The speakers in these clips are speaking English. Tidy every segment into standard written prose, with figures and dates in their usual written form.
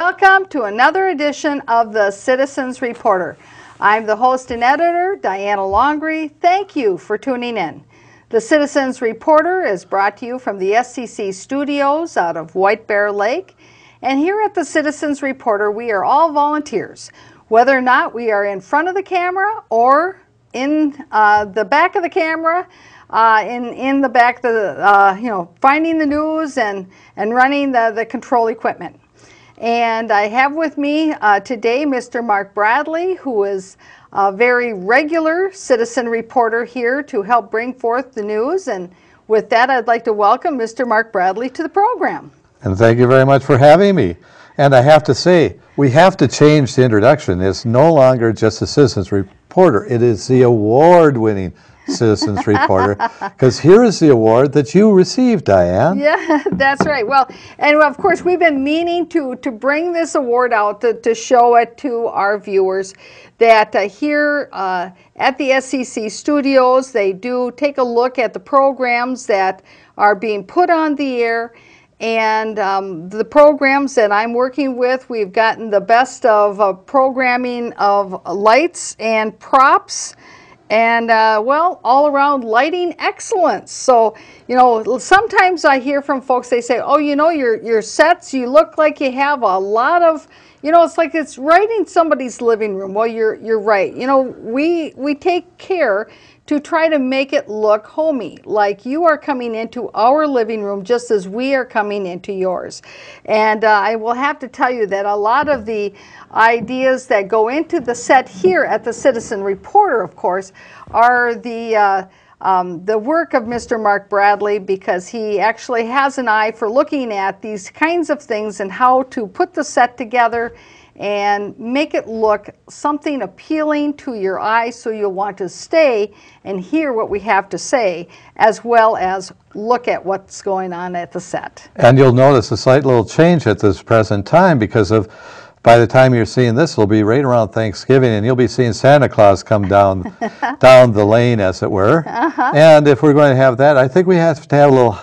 Welcome to another edition of the Citizens Reporter. I'm the host and editor, Diana Longry. Thank you for tuning in. The Citizens Reporter is brought to you from the SCC studios out of White Bear Lake. And here at the Citizens Reporter, we are all volunteers. Whether or not we are in front of the camera or in the back of the camera, in the back of the, finding the news and running the control equipment. And I have with me today Mr. Mark Bradley, who is a very regular citizen reporter here to help bring forth the news. And with that, I'd like to welcome Mr. Mark Bradley to the program. And thank you very much for having me. And I have to say, we have to change the introduction. It's no longer just a citizens reporter. It is the award-winning Citizens Reporter, because here is the award that you received, Diane. Yeah, that's right. Well, and of course, we've been meaning to bring this award out to show it to our viewers that here at the SCC studios, they do take a look at the programs that are being put on the air. And the programs that I'm working with, we've gotten the best of programming of lights and props. And, well, all around lighting excellence. So, sometimes I hear from folks, they say, oh, your sets, you look like you have a lot of, it's like it's right in somebody's living room. Well, you're right. We take care to try to make it look homey, like you are coming into our living room just as we are coming into yours. And I will have to tell you that a lot of the ideas that go into the set here at the Citizen Reporter, of course, are the work of Mr. Mark Bradley, because he actually has an eye for looking at these kinds of things and how to put the set together and make it look something appealing to your eyes so you'll want to stay and hear what we have to say, as well as look at what's going on at the set. And you'll notice a slight little change at this present time because by the time you're seeing this, it'll be right around Thanksgiving, and you'll be seeing Santa Claus come down the lane, as it were. And if we're going to have that, I think we have to have a little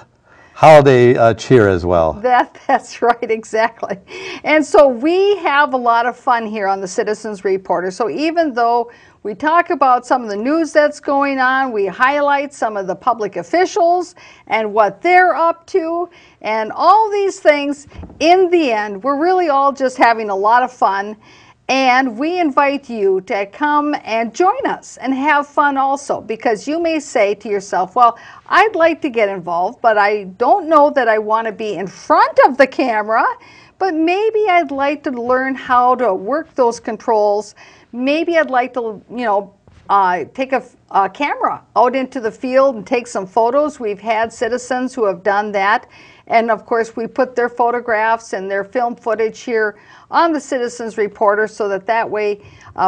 holiday cheer as well. That's right, exactly. And so we have a lot of fun here on the Citizens Reporter. So even though we talk about some of the news that's going on, we highlight some of the public officials and what they're up to, and all these things, in the end, we're really all just having a lot of fun. And we invite you to come and join us and have fun also, because you may say to yourself, well, I'd like to get involved, but I don't know that I want to be in front of the camera, but maybe I'd like to learn how to work those controls. Maybe I'd like to, take a camera out into the field and take some photos. We've had citizens who have done that. And of course, we put their photographs and their film footage here on the Citizens Reporter so that way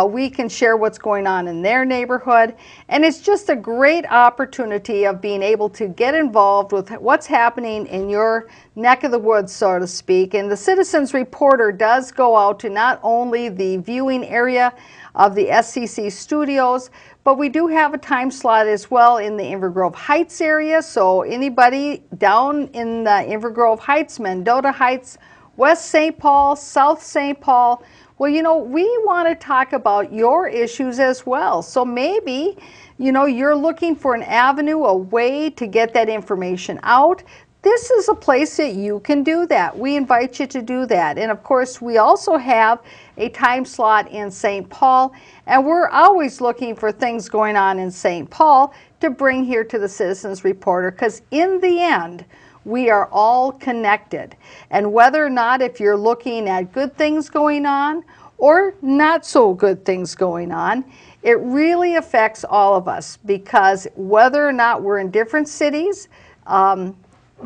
we can share what's going on in their neighborhood. And it's just a great opportunity of being able to get involved with what's happening in your neck of the woods, so to speak. And the Citizens Reporter does go out to not only the viewing area of the SCC studios, but we do have a time slot as well in the Inver Grove Heights area. So anybody down in the Inver Grove Heights, Mendota Heights, West St. Paul, South St. Paul, well, we want to talk about your issues as well. So maybe, you're looking for an avenue, a way to get that information out. This is a place that you can do that. We invite you to do that. And of course, we also have a time slot in St. Paul, and we're always looking for things going on in St. Paul to bring here to the Citizens Reporter, because in the end, we are all connected. And whether or not, if you're looking at good things going on or not so good things going on, it really affects all of us, because whether or not we're in different cities,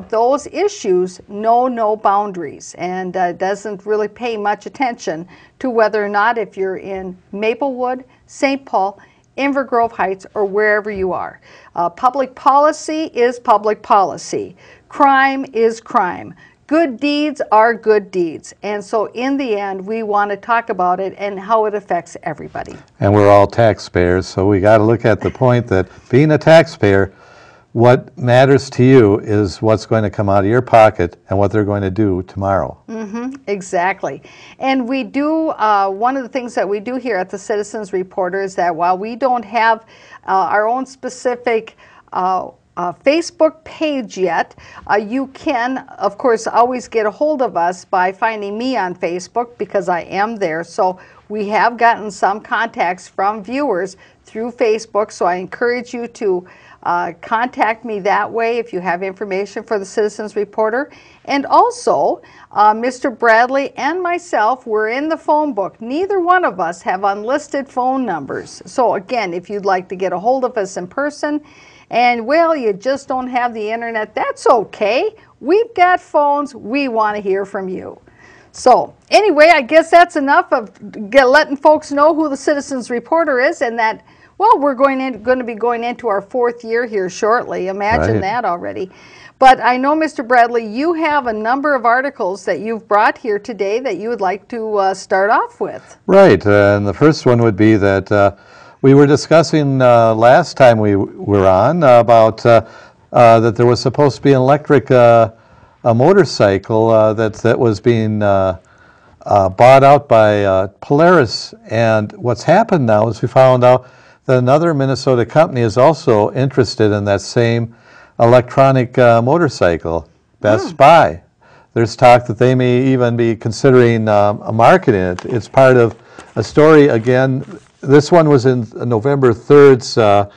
those issues know no boundaries, and doesn't really pay much attention to whether or not if you're in Maplewood, St. Paul, Inver Grove Heights, or wherever you are. Public policy is public policy. Crime is crime. Good deeds are good deeds. And so in the end, we want to talk about it and how it affects everybody. And we're all taxpayers, so we got to look at the point that being a taxpayer, What matters to you is what's going to come out of your pocket and what they're going to do tomorrow. Exactly. And we do, one of the things that we do here at the Citizens Reporter is that while we don't have our own specific Facebook page yet, you can, of course, always get a hold of us by finding me on Facebook because I am there. So we have gotten some contacts from viewers through Facebook, so I encourage you to contact me that way if you have information for the Citizens Reporter. And also, Mr. Bradley and myself, we're in the phone book. Neither one of us have unlisted phone numbers. So again, if you'd like to get a hold of us in person, and well, you just don't have the internet, that's okay. We've got phones. We want to hear from you. So anyway, I guess that's enough of letting folks know who the Citizens Reporter is, and that, well, we're going to be going into our 4th year here shortly. Imagine that already. But I know, Mr. Bradley, you have a number of articles that you've brought here today that you would like to start off with. Right, and the first one would be that we were discussing last time we were on about that there was supposed to be an electric a motorcycle that was being bought out by Polaris. And what's happened now is we found out that another Minnesota company is also interested in that same electronic motorcycle, Best Buy. There's talk that they may even be considering marketing it. It's part of a story, again, this one was in November 3rd's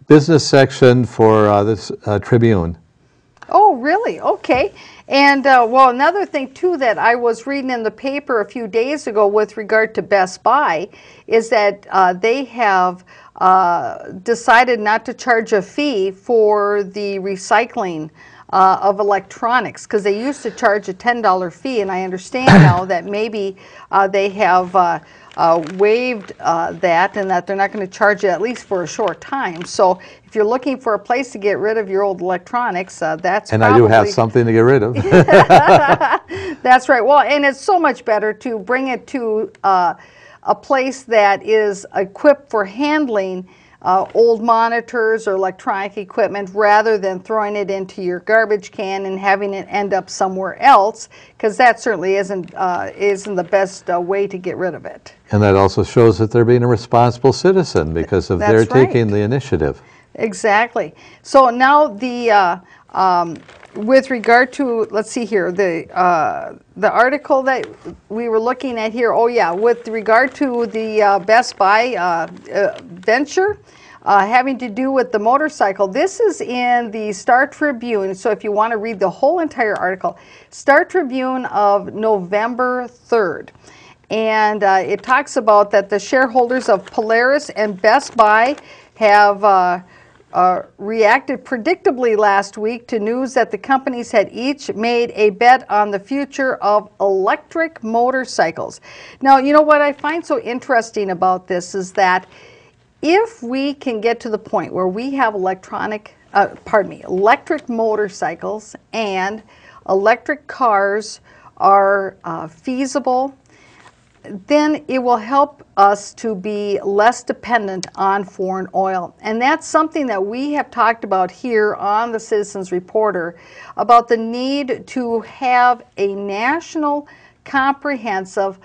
business section for this Tribune. Oh, really? Okay. And, well, another thing, too, that I was reading in the paper a few days ago with regard to Best Buy is that they have decided not to charge a fee for the recycling of electronics, because they used to charge a $10 fee, and I understand now that maybe they have waived that, and that they're not going to charge it at least for a short time. So if you're looking for a place to get rid of your old electronics, that's and probably... I do have something to get rid of. That's right. Well, and it's so much better to bring it to a place that is equipped for handling old monitors or electronic equipment rather than throwing it into your garbage can and having it end up somewhere else, because that certainly isn't the best way to get rid of it. And that also shows that they're being a responsible citizen because of their taking the initiative. Exactly. So now the with regard to, let's see here, the article that we were looking at here, oh yeah, with regard to the Best Buy venture having to do with the motorcycle, this is in the Star Tribune, so if you want to read the whole entire article, Star Tribune of November 3rd. And it talks about that the shareholders of Polaris and Best Buy have reacted predictably last week to news that the companies had each made a bet on the future of electric motorcycles. Now, you know what I find so interesting about this is that if we can get to the point where we have electric motorcycles and electric cars are feasible, then it will help us to be less dependent on foreign oil. And that's something that we have talked about here on the Citizens Reporter, about the need to have a national comprehensive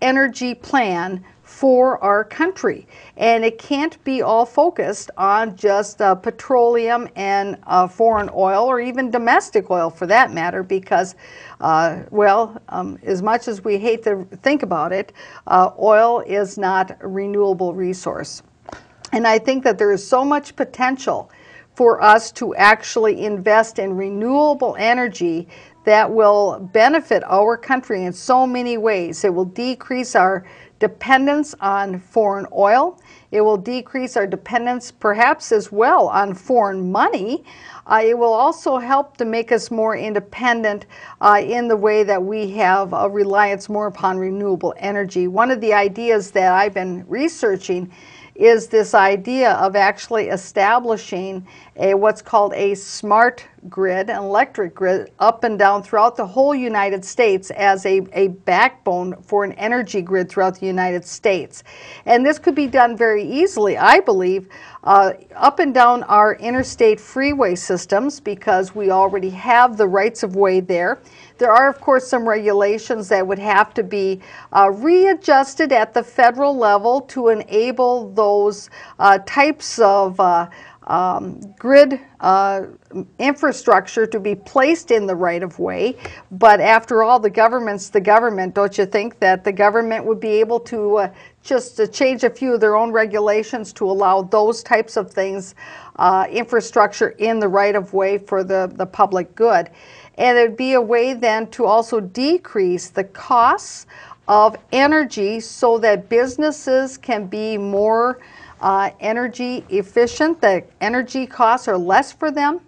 energy plan for our country. And it can't be all focused on just petroleum and foreign oil, or even domestic oil for that matter, because, as much as we hate to think about it, oil is not a renewable resource. And I think that there is so much potential for us to actually invest in renewable energy that will benefit our country in so many ways. It will decrease our dependence on foreign oil. It will decrease our dependence perhaps as well on foreign money. It will also help to make us more independent in the way that we have a reliance more upon renewable energy. One of the ideas that I've been researching is this idea of actually establishing what's called a smart grid, an electric grid, up and down throughout the whole United States as a backbone for an energy grid throughout the United States. And this could be done very easily, I believe, up and down our interstate freeway systems, because we already have the rights of way there. There are, of course, some regulations that would have to be readjusted at the federal level to enable those types of grid infrastructure to be placed in the right-of-way. But after all, the government's the government. Don't you think that the government would be able to just change a few of their own regulations to allow those types of things, infrastructure in the right-of-way for the public good? And it would be a way then to also decrease the costs of energy so that businesses can be more energy efficient. The energy costs are less for them.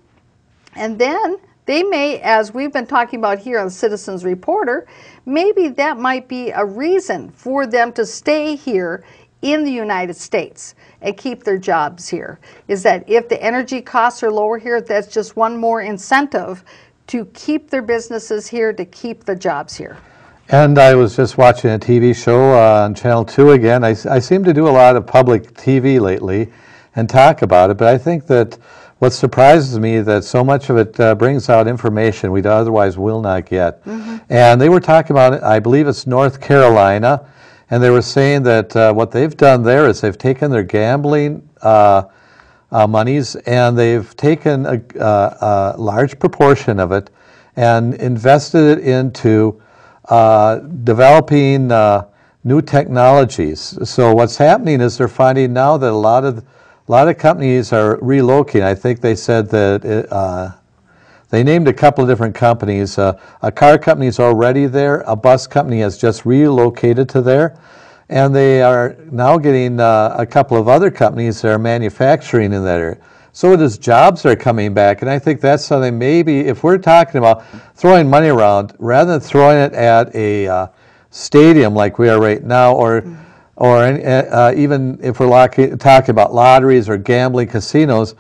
And then they may, as we've been talking about here on Citizens Reporter, maybe that might be a reason for them to stay here in the United States and keep their jobs here. Is that if the energy costs are lower here, that's just one more incentive to keep their businesses here, to keep the jobs here. And I was just watching a TV show on Channel 2 again. I seem to do a lot of public TV lately and talk about it, but I think that what surprises me is that so much of it brings out information we otherwise will not get. Mm-hmm. And they were talking about it, I believe it's North Carolina, and they were saying that what they've done there is they've taken their gambling monies, and they've taken a large proportion of it and invested it into developing new technologies. So what's happening is they're finding now that a lot of companies are relocating. I think they said that they named a couple of different companies. A car company is already there. A bus company has just relocated to there. And they are now getting a couple of other companies that are manufacturing in that area. So it is jobs are coming back, and I think that's something maybe if we're talking about throwing money around, rather than throwing it at a stadium like we are right now, or even if we're talking about lotteries or gambling casinos,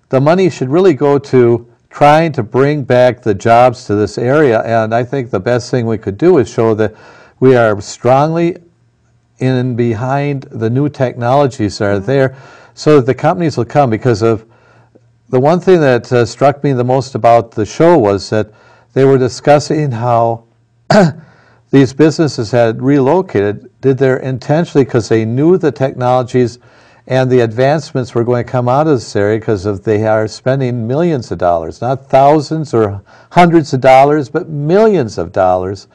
the money should really go to trying to bring back the jobs to this area. And I think the best thing we could do is show that we are strongly in behind the new technologies that are there, so that the companies will come. Because of the one thing that struck me the most about the show was that they were discussing how these businesses had relocated, did there intentionally because they knew the technologies and the advancements were going to come out of this area, because they are spending millions of dollars, not thousands or hundreds of dollars, but millions of dollars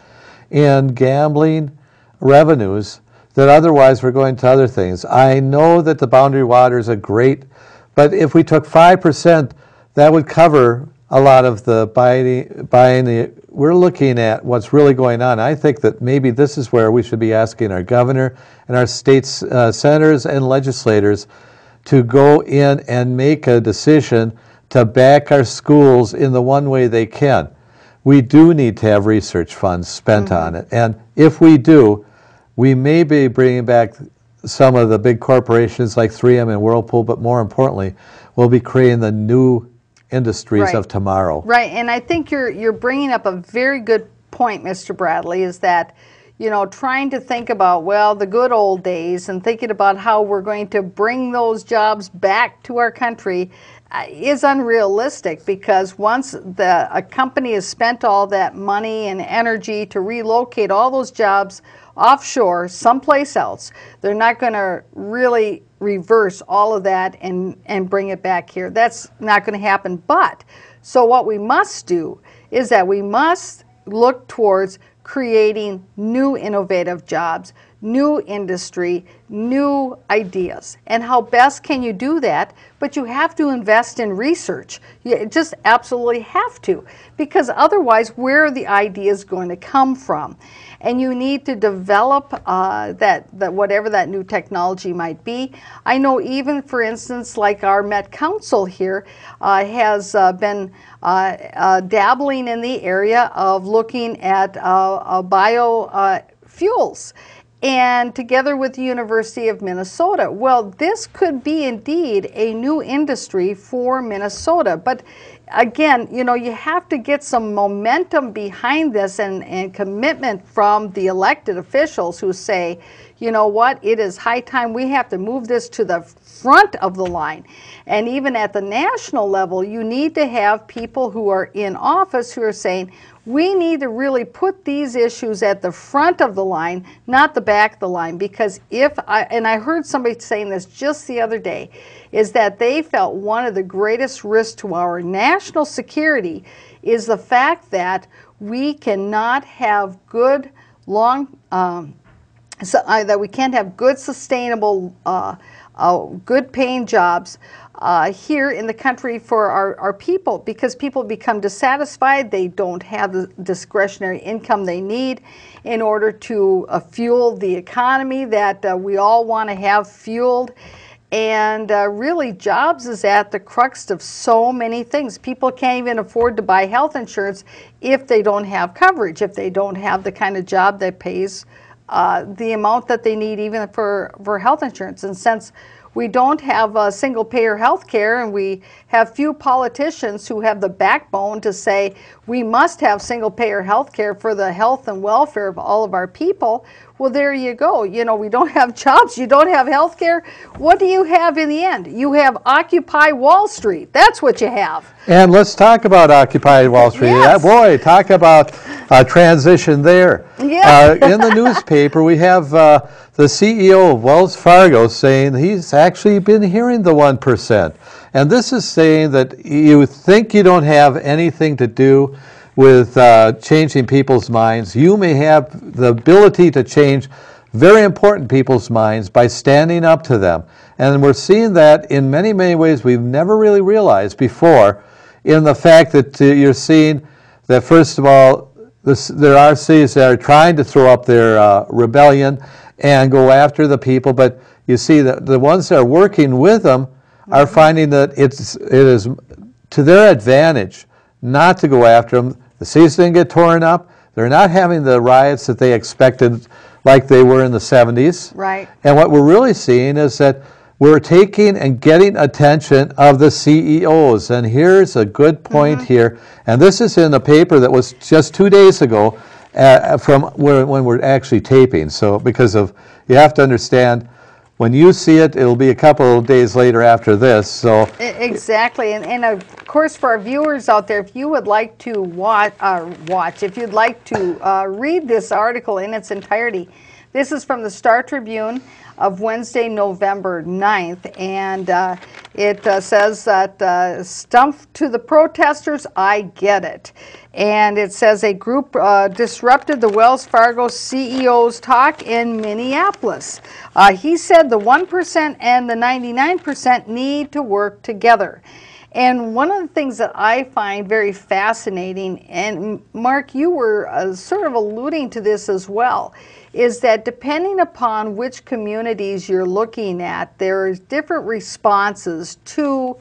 in gambling revenues that otherwise were going to other things. I know that the boundary waters are great, but if we took 5%, that would cover a lot of the buying. We're looking at what's really going on. I think that maybe this is where we should be asking our governor and our state senators and legislators to go in and make a decision to back our schools in the one way they can. We do need to have research funds spent on it. And if we do, we may be bringing back some of the big corporations like 3M and Whirlpool, but more importantly, we'll be creating the new industries of tomorrow. Right, and I think you're bringing up a very good point, Mr. Bradley, is that, you know, trying to think about, well, the good old days and thinking about how we're going to bring those jobs back to our country is unrealistic, because once a company has spent all that money and energy to relocate all those jobs offshore someplace else, they're not going to really reverse all of that and bring it back here. That's not going to happen. But so what we must do is that we must look towards creating new innovative jobs, new industry, new ideas. And how best can you do that? But you have to invest in research. You just absolutely have to, because otherwise, where are the ideas going to come from? And you need to develop that whatever that new technology might be. I know even, for instance, like our Met Council here has been dabbling in the area of looking at biofuels. and together with the University of Minnesota. Well, this could be indeed a new industry for Minnesota, but again, you know, you have to get some momentum behind this and commitment from the elected officials who say, you know what, it is high time we have to move this to the front of the line. And even at the national level, you need to have people who are in office who are saying, we need to really put these issues at the front of the line, not the back of the line. Because and I heard somebody saying this just the other day, is that they felt one of the greatest risks to our national security is the fact that we cannot have good that we can't have good, sustainable, good paying jobs here in the country for our people, because people become dissatisfied. They don't have the discretionary income they need in order to fuel the economy that we all want to have fueled. And really, jobs is at the crux of so many things. People can't even afford to buy health insurance if they don't have coverage, if they don't have the kind of job that pays the amount that they need even for health insurance. And since we don't have single payer health care, and we have few politicians who have the backbone to say we must have single payer health care for the health and welfare of all of our people, well, there you go. You know, we don't have jobs, you don't have health care. What do you have in the end? You have Occupy Wall Street. That's what you have. And let's talk about Occupy Wall Street. Yes. Boy, talk about transition there. Yeah. In the newspaper, we have the CEO of Wells Fargo saying he's actually been hearing the 1%. And this is saying that you think you don't have anything to do with changing people's minds. You may have the ability to change very important people's minds by standing up to them. And we're seeing that in many, many ways we've never really realized before, in the fact that you're seeing that, first of all, there are cities that are trying to throw up their rebellion and go after the people, but you see that the ones that are working with them are finding that it is to their advantage not to go after them. The cities didn't get torn up. They're not having the riots that they expected like they were in the 70s. Right. And what we're really seeing is that we're taking and getting attention of the CEOs. And here's a good point here. And this is in a paper that was just 2 days ago from when we're actually taping. So because of, you have to understand, when you see it, it'll be a couple of days later after this. So exactly, and of course, for our viewers out there, if you would like to if you'd like to read this article in its entirety, this is from the Star Tribune of Wednesday, November 9th, and it says that stumped to the protesters, I get it. And it says a group disrupted the Wells Fargo CEO's talk in Minneapolis. He said the 1% and the 99% need to work together. And one of the things that I find very fascinating, and Mark, you were sort of alluding to this as well, is that depending upon which communities you're looking at, there's different responses to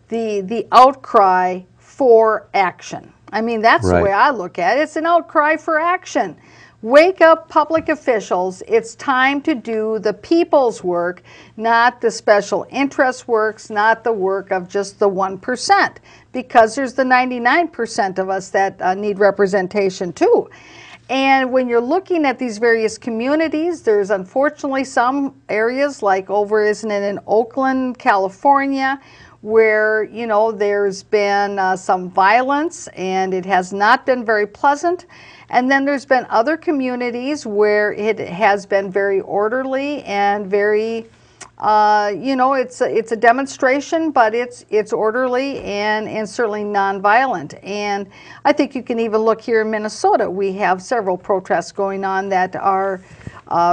the outcry for action. I mean, that's right. The way I look at it. It's an outcry for action. Wake up, public officials. It's time to do the people's work, not the special interest works, not the work of just the 1%, because there's the 99% of us that need representation too. And when you're looking at these various communities, there's unfortunately some areas like over, isn't it, in Oakland, California, where, you know, there's been some violence and it has not been very pleasant. And then there's been other communities where it has been very orderly and very, you know, it's a demonstration, but it's orderly and certainly nonviolent. And I think you can even look here in Minnesota. We have several protests going on that are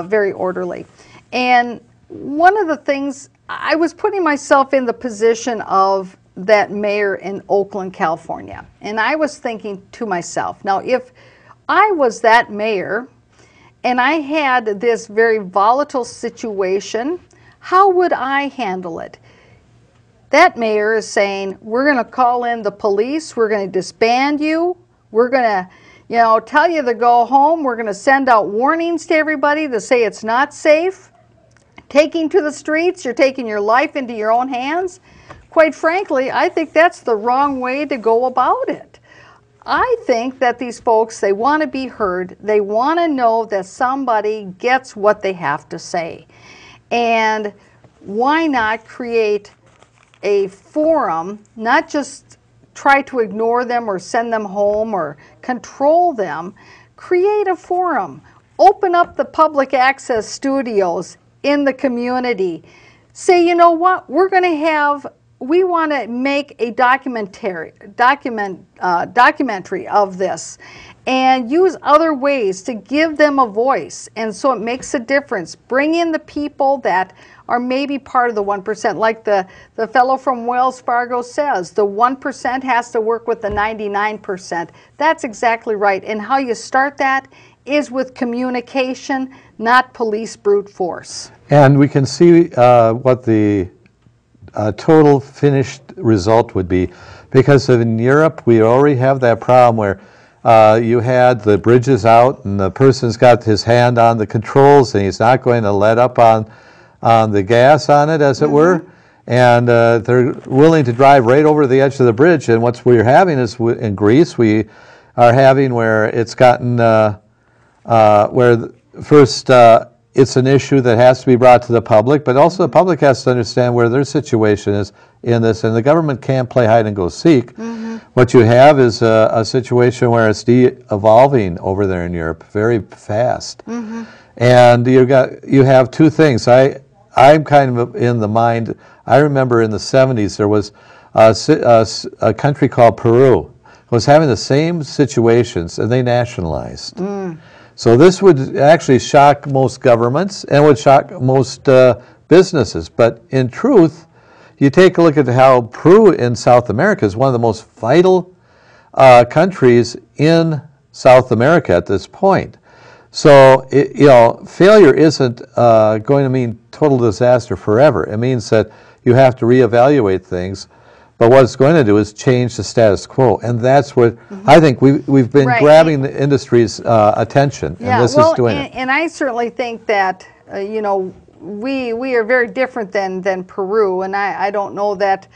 very orderly. And one of the things, I was putting myself in the position of that mayor in Oakland, California. And I was thinking to myself, now if I was that mayor and I had this very volatile situation, how would I handle it? That mayor is saying, we're going to call in the police, we're going to disband you, we're going to you know, tell you to go home. We're going to send out warnings to everybody to say it's not safe. Taking to the streets, you're taking your life into your own hands. Quite frankly, I think that's the wrong way to go about it. I think that these folks, they want to be heard. They want to know that somebody gets what they have to say. And why not create a forum, not just try to ignore them or send them home or control them. Create a forum. Open up the public access studios in the community. Say, you know what, we want to make a documentary of this and use other ways to give them a voice. And so it makes a difference. Bring in the people that are maybe part of the 1%. Like the fellow from Wells Fargo says, the 1% has to work with the 99%. That's exactly right. And how you start that is with communication, not police brute force. And we can see what the total finished result would be, because in Europe we already have that problem where you had the bridges out and the person's got his hand on the controls and he's not going to let up on the gas on it, as it were, and they're willing to drive right over the edge of the bridge. And what we're having is in Greece we are having where it's gotten where first it's an issue that has to be brought to the public, but also the public has to understand where their situation is in this, and the government can't play hide and go seek. What you have is a situation where it's de-evolving over there in Europe very fast. And you have two things. I'm kind of in the mind, I remember in the 70s there was a country called Peru was having the same situations, and they nationalized. So this would actually shock most governments and would shock most businesses. But in truth, you take a look at how Peru in South America is one of the most vital countries in South America at this point. So failure isn't going to mean total disaster forever. It means that you have to reevaluate things. But what it's going to do is change the status quo, and that's what I think we've been grabbing the industry's attention, and this is doing it. And I certainly think that we are very different than Peru, and I don't know that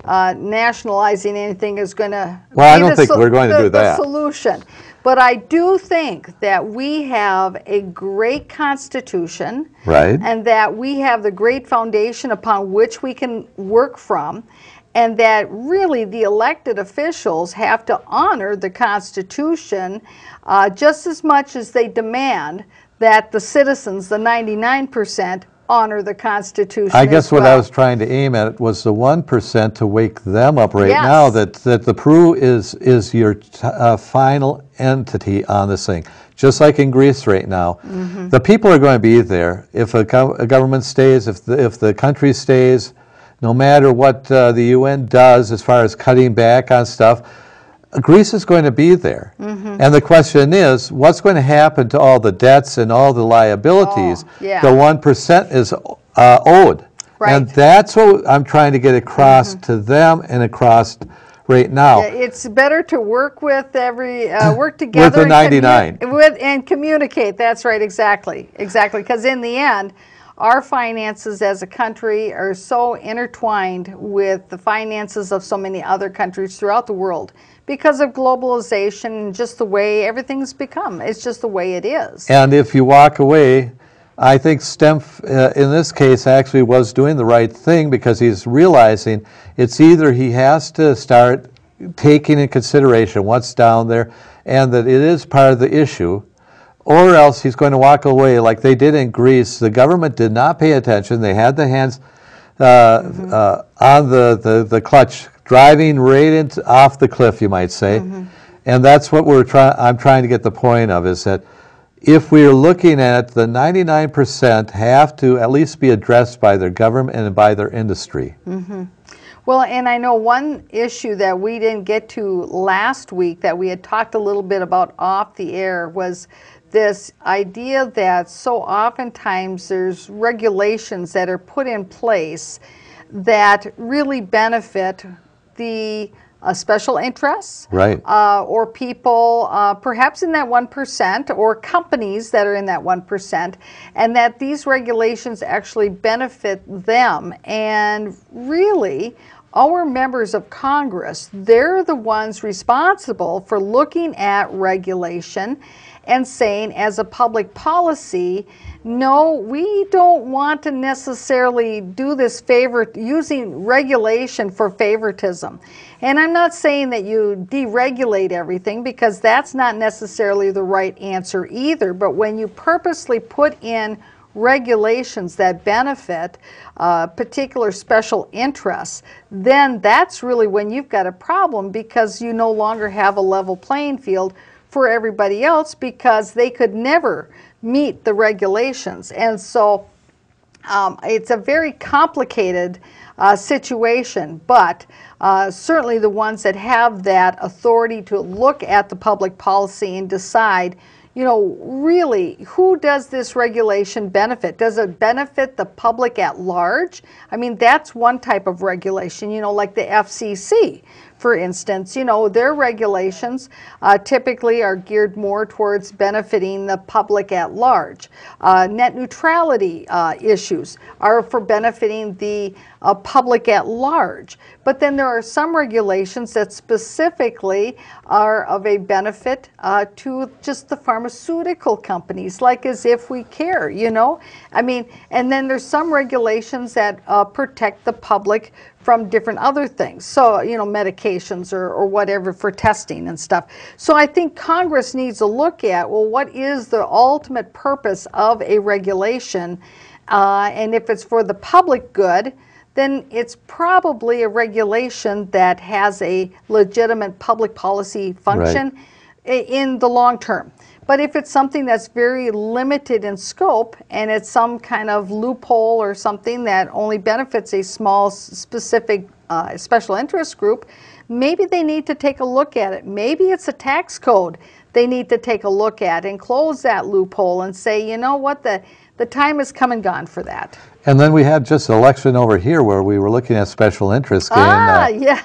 nationalizing anything is going to. Well, I don't think we're going to do that. The solution, but I do think that we have a great constitution, right, and that we have the great foundation upon which we can work from. And that really the elected officials have to honor the Constitution just as much as they demand that the citizens, the 99%, honor the Constitution. I guess what I was trying to aim at was the 1% to wake them up right now, that the Peru is your final entity on this thing. Just like in Greece right now, the people are going to be there. If a government stays, if the country stays, no matter what the UN does as far as cutting back on stuff, Greece is going to be there. And the question is, what's going to happen to all the debts and all the liabilities the 1% is owed? Right. And that's what I'm trying to get across to them and across right now. Yeah, it's better to work with work together with the 99. And communicate. That's right, exactly. Because in the end, our finances as a country are so intertwined with the finances of so many other countries throughout the world because of globalization and just the way everything's become. It's just the way it is. And if you walk away, I think Stempf in this case actually was doing the right thing, because he's realizing it's either he has to start taking in consideration what's down there and that it is part of the issue, or else he's going to walk away like they did in Greece. The government did not pay attention. They had the hands on the clutch, driving right off the cliff, you might say. And that's what I'm trying to get the point of, is that if we're looking at it, the 99% have to at least be addressed by their government and by their industry. Well, and I know one issue that we didn't get to last week that we had talked a little bit about off the air was this idea that so oftentimes there's regulations that are put in place that really benefit the special interests, Right. or people perhaps in that 1%, or companies that are in that 1%, and that these regulations actually benefit them. And really, our members of Congress, they're the ones responsible for looking at regulation and saying, as a public policy, no, we don't want to necessarily do this using regulation for favoritism. And I'm not saying that you deregulate everything, because that's not necessarily the right answer either. But when you purposely put in regulations that benefit particular special interests, then that's really when you've got a problem, because you no longer have a level playing field for everybody else, because they could never meet the regulations. And so it's a very complicated situation, but certainly the ones that have that authority to look at the public policy and decide, you know, really, who does this regulation benefit? Does it benefit the public at large? I mean, that's one type of regulation, you know, like the FCC. For instance, you know, their regulations typically are geared more towards benefiting the public at large. Net neutrality issues are for benefiting the public at large. But then there are some regulations that specifically are of a benefit to just the pharmaceutical companies, like as if we care, you know? I mean, and then there's some regulations that protect the public from different other things. So, you know, medications or whatever for testing and stuff. So I think Congress needs to look at, well, what is the ultimate purpose of a regulation? And if it's for the public good, then it's probably a regulation that has a legitimate public policy function in the long term. But if it's something that's very limited in scope, and it's some kind of loophole or something that only benefits a small specific special interest group, maybe they need to take a look at it. Maybe it's a tax code they need to take a look at and close that loophole and say, you know what, the time has come and gone for that. And then we had just an election over here where we were looking at special interest gain. Yeah.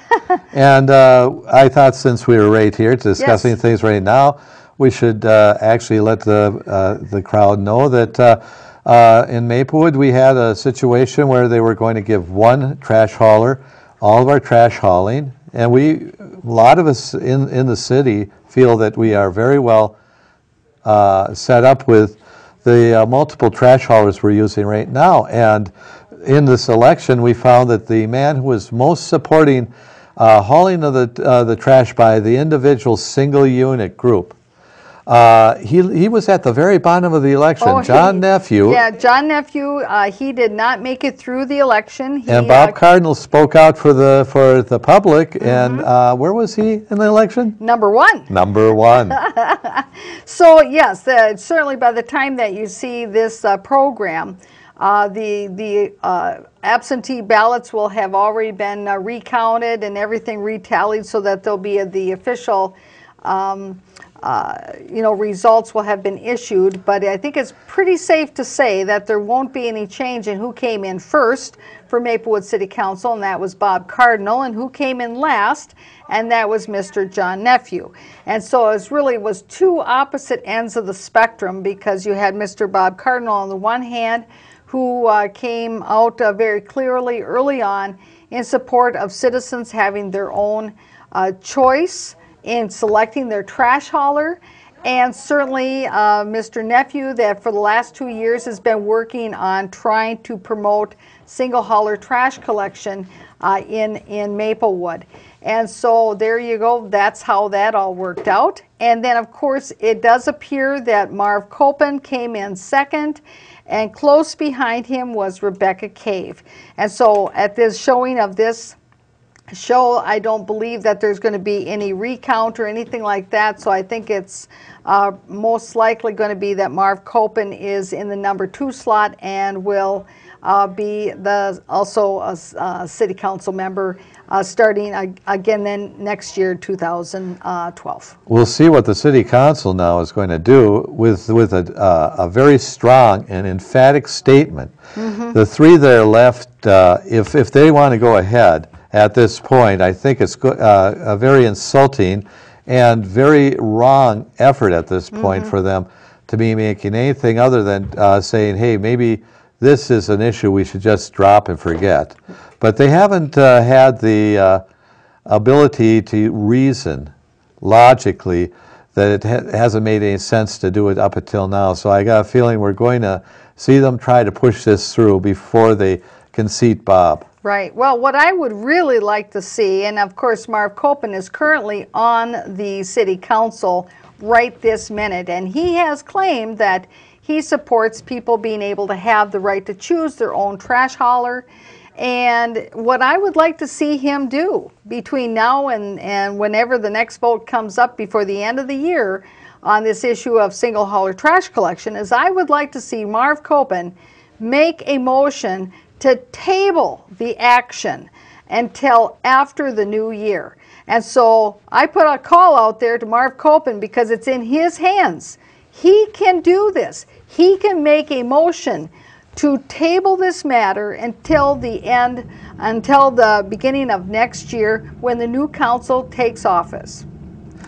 And I thought, since we were right here discussing things right now, we should actually let the crowd know that in Maplewood we had a situation where they were going to give one trash hauler all of our trash hauling, and a lot of us in the city feel that we are very well set up with the multiple trash haulers we're using right now. And in this election, we found that the man who was most supporting hauling of the trash by the individual single unit group, he was at the very bottom of the election. John Nephew. Yeah, John Nephew. He did not make it through the election. And Bob Cardinal spoke out for the public. And where was he in the election? Number one. Number one. So yes, certainly by the time that you see this program, the absentee ballots will have already been recounted and everything retallied, so that there'll be the official results will have been issued. But I think it's pretty safe to say that there won't be any change in who came in first for Maplewood City Council, and that was Bob Cardinal, and who came in last, and that was Mr. John Nephew. And so it was two opposite ends of the spectrum, because you had Mr. Bob Cardinal on the one hand, who came out very clearly early on in support of citizens having their own choice in selecting their trash hauler, and certainly Mr. Nephew, that for the last 2 years has been working on trying to promote single hauler trash collection in Maplewood. And so there you go, that's how that all worked out. And then of course it does appear that Marv Copen came in second, and close behind him was Rebecca Cave. And so at this showing of this show, I don't believe that there's going to be any recount or anything like that. So I think it's most likely going to be that Marv Copen is in the number 2 slot and will be also a city council member starting again then next year, 2012. We'll see what the city council now is going to do with a very strong and emphatic statement. The three that are left, if they want to go ahead at this point. I think it's a very insulting and very wrong effort at this point for them to be making anything other than saying, hey, maybe this is an issue we should just drop and forget. But they haven't had the ability to reason logically that it hasn't made any sense to do it up until now. So I got a feeling we're going to see them try to push this through before they can seat Bob. Right. Well, what I would really like to see, and of course Marv Copen is currently on the city council right this minute, and he has claimed that he supports people being able to have the right to choose their own trash hauler. And what I would like to see him do between now and whenever the next vote comes up before the end of the year on this issue of single hauler trash collection is I would like to see Marv Copen make a motion to table the action until after the new year. And so I put a call out there to Marv Copen because it's in his hands. He can do this. He can make a motion to table this matter until the beginning of next year when the new council takes office.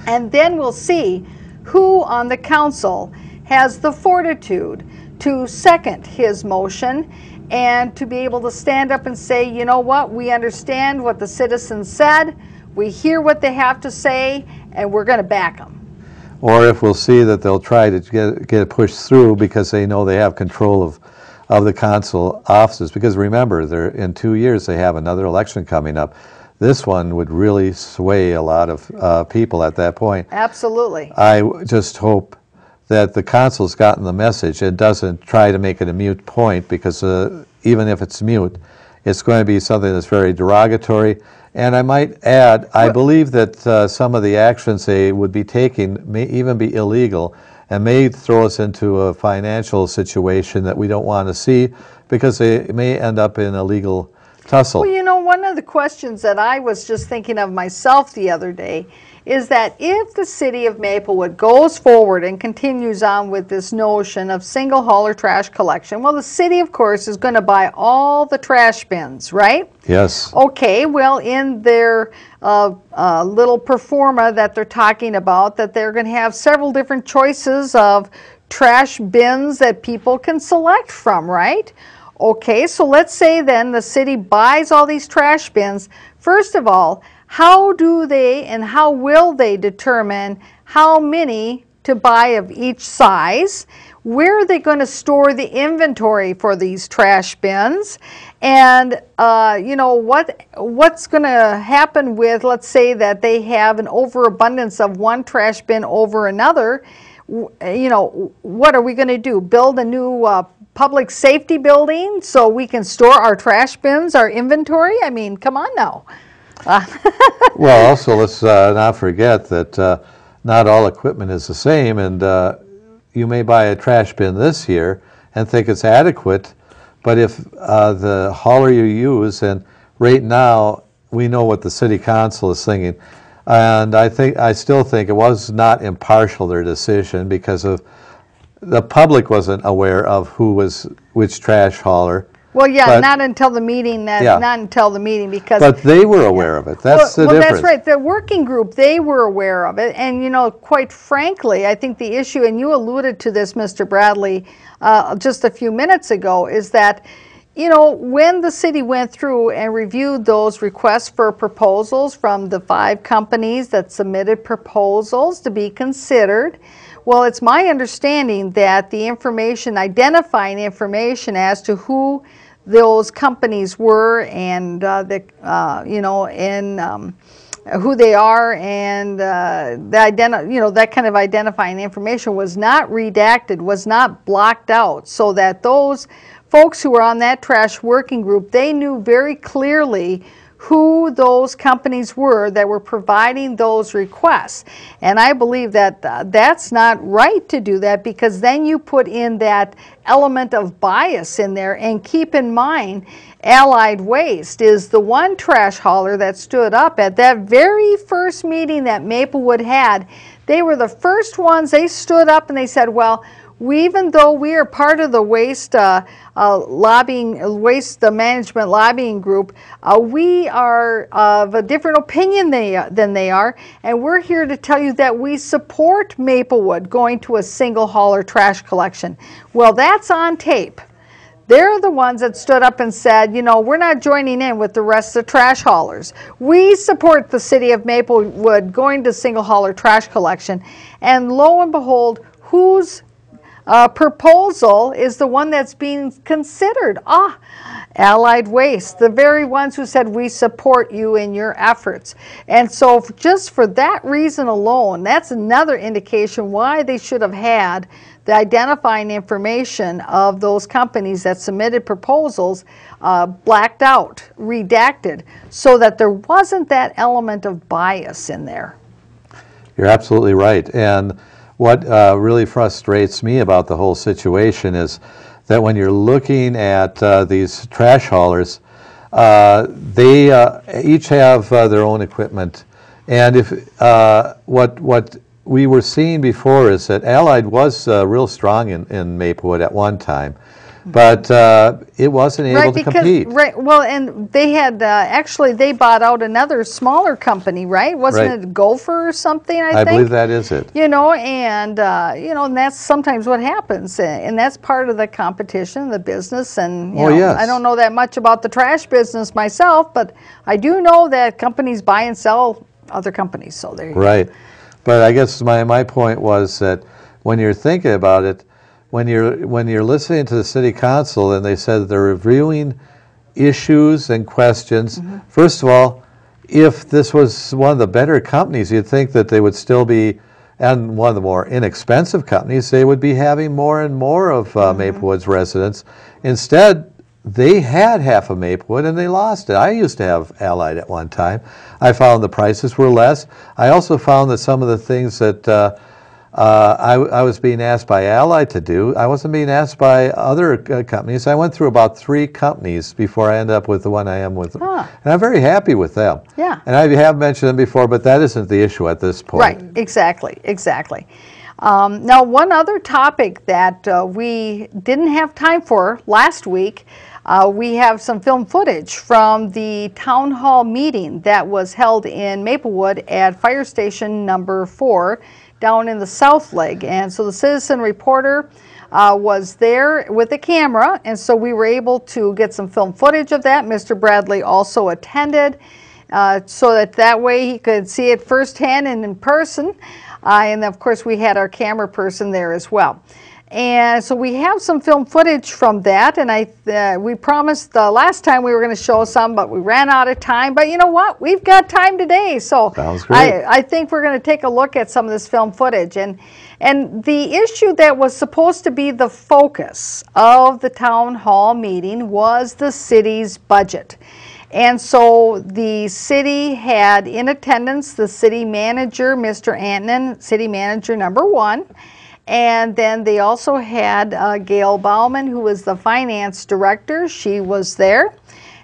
And then we'll see who on the council has the fortitude to second his motion and to be able to stand up and say, you know what, we understand what the citizens said, we hear what they have to say, and we're going to back them. Or if we'll see that they'll try to get it pushed through because they know they have control of the council offices, because remember, in 2 years they have another election coming up. This one would really sway a lot of people at that point. Absolutely. I just hope that the council's gotten the message and doesn't try to make it a moot point, because even if it's moot, it's going to be something that's very derogatory. And I might add, I believe that some of the actions they would be taking may even be illegal and may throw us into a financial situation that we don't want to see, because they may end up in a legal tussle. Well, you know, one of the questions that I was just thinking of myself the other day is that if the city of Maplewood goes forward and continues on with this notion of single hauler trash collection, well, the city, of course, is going to buy all the trash bins, right? Yes. Okay, well, in their little performa that they're talking about, that they're going to have several different choices of trash bins that people can select from, right? Okay, so let's say then the city buys all these trash bins. First of all, how do they and how will they determine how many to buy of each size? Where are they going to store the inventory for these trash bins? And you know, what's going to happen with, let's say that they have an overabundance of one trash bin over another. You know, what are we going to do? Build a new public safety building so we can store our trash bins, our inventory? I mean, come on now. Well, also, let's not forget that not all equipment is the same, and you may buy a trash bin this year and think it's adequate, but if the hauler you use, and right now we know what the city council is thinking, and I still think it was not impartial, their decision, because of the public wasn't aware of who was which trash hauler. Well, yeah, not until the meeting. Not until the meeting, because. But they were aware of it. That's the difference. That's right. The working group, they were aware of it, and you know, quite frankly, I think the issue, and you alluded to this, Mr. Bradley, just a few minutes ago, is that, you know, when the city went through and reviewed those requests for proposals from the 5 companies that submitted proposals to be considered. Well, it's my understanding that the information, identifying information as to who those companies were and you know, and who they are, and you know, that kind of identifying information was not redacted, was not blocked out, so that those folks who were on that trash working group, they knew very clearly who those companies were that were providing those requests. And I believe that that's not right to do that, because then you put in that element of bias in there. And keep in mind, Allied Waste is the one trash hauler that stood up at that very first meeting that Maplewood had. They were the first ones. They stood up and they said, well, even though we are part of the waste management lobbying group, we are of a different opinion than they are, and we're here to tell you that we support Maplewood going to a single hauler trash collection. Well, that's on tape. They're the ones that stood up and said, you know, we're not joining in with the rest of the trash haulers. We support the city of Maplewood going to single hauler trash collection. And lo and behold, whose proposal is the one that's being considered? Allied Waste, the very ones who said we support you in your efforts. And so just for that reason alone, that's another indication why they should have had the identifying information of those companies that submitted proposals blacked out, redacted, so that there wasn't that element of bias in there. You're absolutely right. And what really frustrates me about the whole situation is that when you're looking at these trash haulers, they each have their own equipment. And if what we were seeing before is that Allied was real strong in Maplewood at one time, but it wasn't able to compete. Right. Well, and they had actually they bought out another smaller company, right? Wasn't it Gopher or something? I think. Believe that is it. You know, and you know, and that's sometimes what happens, and that's part of the competition, the business, and you know, yes. I don't know that much about the trash business myself, but I do know that companies buy and sell other companies. So there you go. Right. But I guess my point was that when you're thinking about it, when you're listening to the city council and they said they're reviewing issues and questions, first of all, if this was one of the better companies, you'd think that they would still be, and one of the more inexpensive companies, they would be having more and more of Maplewood's residents. Instead, they had half of Maplewood and they lost it. I used to have Allied at one time. I found the prices were less. I also found that some of the things that I was being asked by Allied to do, I wasn't being asked by other companies. I went through about 3 companies before I ended up with the one I am with. And I'm very happy with them. Yeah. And I have mentioned them before, but that isn't the issue at this point. Right, exactly. Now, one other topic that we didn't have time for last week, we have some film footage from the town hall meeting that was held in Maplewood at Fire Station number 4 down in the South Leg. And so the citizen reporter was there with a camera, and so we were able to get some film footage of that. Mr. Bradley also attended so that way he could see it firsthand and in person. And of course we had our camera person there as well. And so we have some film footage from that, and we promised the last time we were going to show some, but we ran out of time. But you know what? We've got time today, so sounds great. I think we're going to take a look at some of this film footage. And the issue that was supposed to be the focus of the town hall meeting was the city's budget. And so the city had in attendance the city manager, Mr. Antonin, city manager number 1. And then they also had Gail Bauman, who was the finance director. She was there.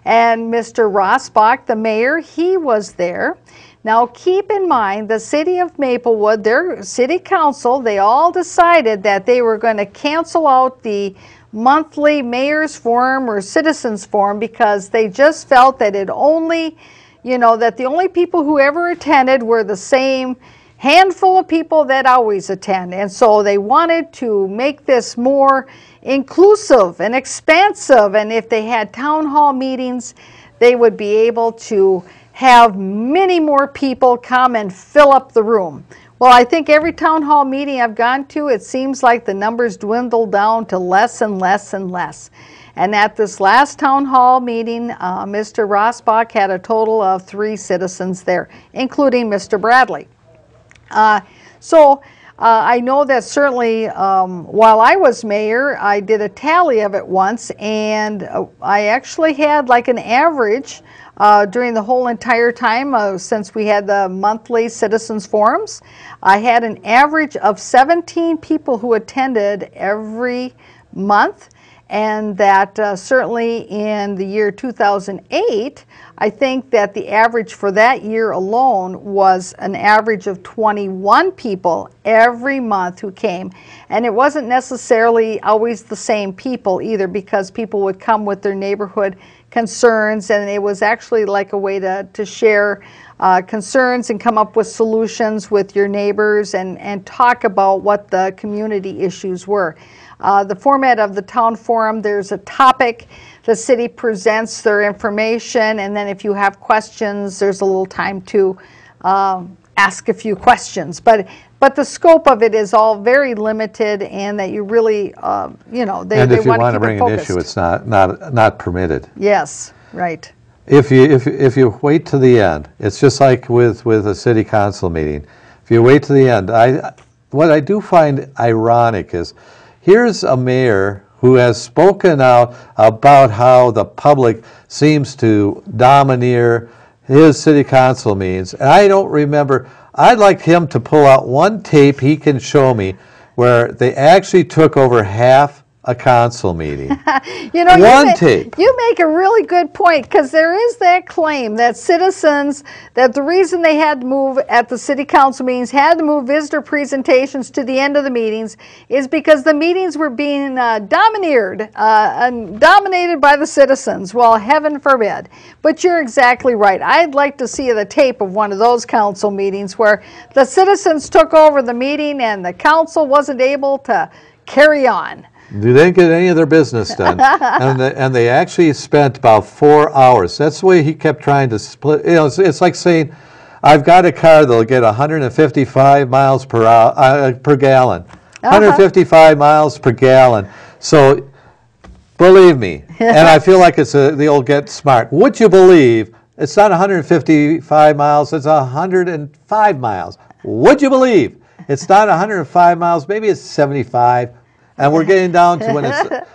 And Mr. Rossbach, the mayor, he was there. Now keep in mind, the city of Maplewood, their city council, they all decided that they were going to cancel out the monthly mayor's forum or citizens forum because they just felt that it only, you know, that the only people who ever attended were the same handful of people that always attend. And so they wanted to make this more inclusive and expansive, and if they had town hall meetings, they would be able to have many more people come and fill up the room. Well, I think every town hall meeting I've gone to, it seems like the numbers dwindle down to less and less and less. And at this last town hall meeting, Mr. Rossbach had a total of 3 citizens there, including Mr. Bradley. I know that certainly while I was mayor, I did a tally of it once, and I actually had like an average during the whole entire time since we had the monthly citizens forums. I had an average of 17 people who attended every month. And that certainly in the year 2008, I think that the average for that year alone was an average of 21 people every month who came. And it wasn't necessarily always the same people either, because people would come with their neighborhood concerns, and it was actually like a way to share concerns and come up with solutions with your neighbors and talk about what the community issues were. The format of the town forum, there's a topic, the city presents their information, and then if you have questions, there's a little time to ask a few questions. But the scope of it is all very limited, and that you really, you know, they want to keep it focused. And if you want to bring an issue, it's not permitted. Yes, right. If you wait to the end, it's just like with a city council meeting. If you wait to the end, what I do find ironic is, here's a mayor who has spoken out about how the public seems to domineer his city council meetings. And I don't remember, I'd like him to pull out one tape he can show me where they actually took over half a council meeting. You know, tape. You make a really good point, because there is that claim that citizens, that the reason they had to move at the city council meetings, had to move visitor presentations to the end of the meetings, is because the meetings were being domineered and dominated by the citizens. Well, heaven forbid. But you're exactly right. I'd like to see the tape of one of those council meetings where the citizens took over the meeting and the council wasn't able to carry on. They didn't get any of their business done, and they actually spent about 4 hours. That's the way he kept trying to split. You know, it's like saying, "I've got a car that'll get 155 miles per gallon, 155 miles per gallon." So, believe me, and I feel like it's the old "get smart." Would you believe it's not 155 miles? It's 105 miles. Would you believe it's not 105 miles? Maybe it's 75. And we're getting down to when it's,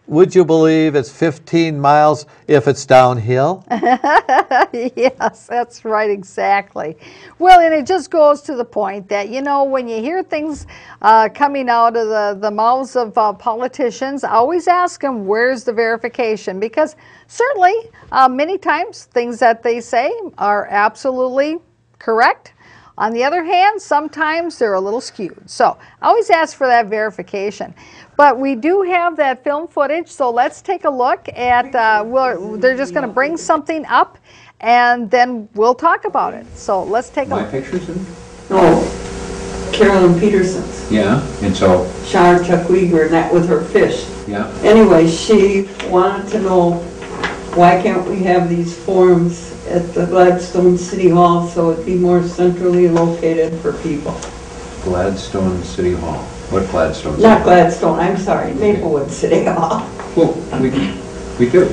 would you believe it's 15 miles if it's downhill? Yes, that's right, exactly. Well, and it just goes to the point that, you know, when you hear things coming out of the mouths of politicians, always ask them, where's the verification? Because certainly, many times, things that they say are absolutely correct. On the other hand, sometimes they're a little skewed. So I always ask for that verification. But we do have that film footage, so let's take a look at, they're just going to bring something up, and then we'll talk about it. So let's take a look. My pictures? No, Carolyn Peterson's. Yeah, and so, Shar Chuck Uyghur, and that with her fish. yeah. Anyway, she wanted to know, why can't we have these forums at the Gladstone City Hall so it'd be more centrally located for people? Gladstone City Hall. What Gladstone? Not Gladstone, I'm sorry, Maplewood City Hall. Well, we do.